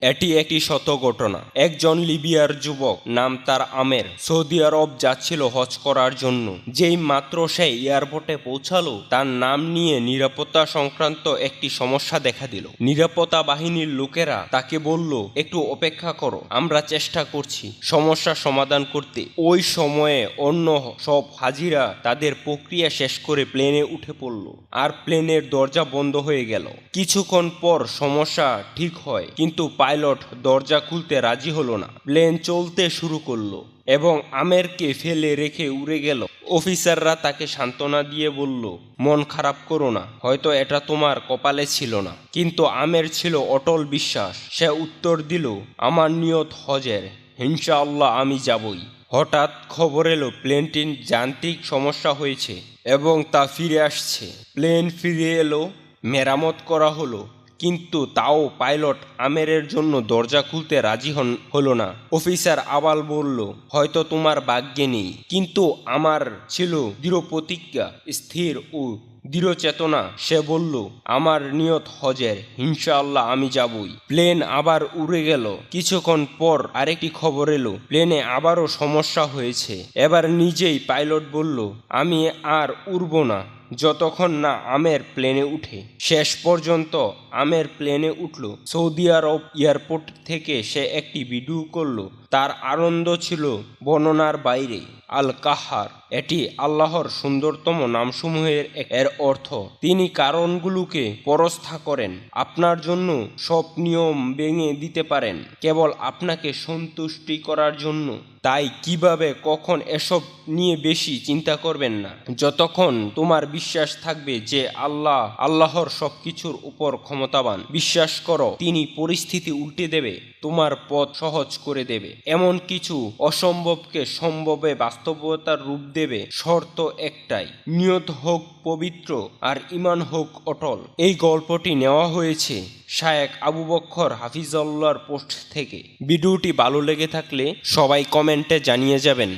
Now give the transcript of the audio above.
এটি একটি সত্য ঘটনা। একজন লিবিয়ার যুবক, নাম তার আমের, সৌদি আরব যাচ্ছিল হজ করার জন্য। যেই মাত্র সে এয়ারপোর্টে পৌঁছালো, তার নাম নিয়ে নিরাপত্তা সংক্রান্ত একটি সমস্যা দেখা দিল। নিরাপত্তা বাহিনীর লোকেরা তাকে বলল, একটু অপেক্ষা করো, আমরা চেষ্টা করছি সমস্যা সমাধান করতে। ওই সময়ে অন্য সব হাজিরা তাদের প্রক্রিয়া শেষ করে প্লেনে উঠে পড়ল, আর প্লেনের দরজা বন্ধ হয়ে গেল। কিছুক্ষণ পর সমস্যা ঠিক হয়, কিন্তু পাইলট দরজা খুলতে রাজি হলো না। প্লেন চলতে শুরু করলো এবং আমেরকে ফেলে রেখে উড়ে গেল। অফিসাররা তাকে সান্ত্বনা দিয়ে বলল, মন খারাপ করো না, হয়তো এটা তোমার কপালে ছিল না। কিন্তু আমের ছিল অটল বিশ্বাস। সে উত্তর দিল, আমার নিয়ত হজের, ইনশাআল্লাহ আমি যাবই। হঠাৎ খবর এলো প্লেনটির যান্ত্রিক সমস্যা হয়েছে এবং তা ফিরে আসছে। প্লেন ফিরে এলো, মেরামত করা হলো, কিন্তু তাও পাইলট আমেরের জন্য দরজা খুলতে রাজি হলো না। অফিসার আবার বলল, হয়তো তোমার ভাগ্যে নেই, কিন্তু আমার ছিল দৃঢ় প্রতিজ্ঞা, স্থির ও দৃঢ় চেতনা। সে বলল, আমার নিয়ত হজের, ইনশাআল্লাহ আমি যাবই। প্লেন আবার উড়ে গেল। কিছুক্ষণ পর আরেকটি খবর এলো, প্লেনে আবারও সমস্যা হয়েছে। এবার নিজেই পাইলট বলল, আমি আর উড়ব না যতক্ষণ না আমের প্লেনে উঠে। শেষ পর্যন্ত আমের প্লেনে উঠল। সৌদি আরব এয়ারপোর্ট থেকে সে একটি ভিডিও করলো। তার আনন্দ ছিল বর্ণনার বাইরে। আল কাহার, এটি আল্লাহর সুন্দরতম নামসমূহের এর অর্থ। তিনি কারণগুলোকে পরস্থা করেন, আপনার জন্য সব নিয়ম ভেঙে দিতে পারেন কেবল আপনাকে সন্তুষ্টি করার জন্য। তাই কিভাবে কখন এসব নিয়ে বেশি চিন্তা করবেন না। যতক্ষণ তোমার বিশ্বাস থাকবে যে আল্লাহর সবকিছুর উপর ক্ষমতাবান, বিশ্বাস করো তিনি পরিস্থিতি উল্টে দেবে, তোমার পথ সহজ করে দেবে, এমন কিছু অসম্ভবকে সম্ভবে বাস্তবতার রূপ দেবে। শর্ত একটাই, নিয়ত হোক পবিত্র আর ঈমান হোক অটল। এই গল্পটি নেওয়া হয়েছে শায়েখ আবু বকর হাফিজাল্লাহর পোস্ট থেকে। ভিডিওটি ভালো লেগে থাকলে সবাই কমেন্টে জানিয়ে যাবেন।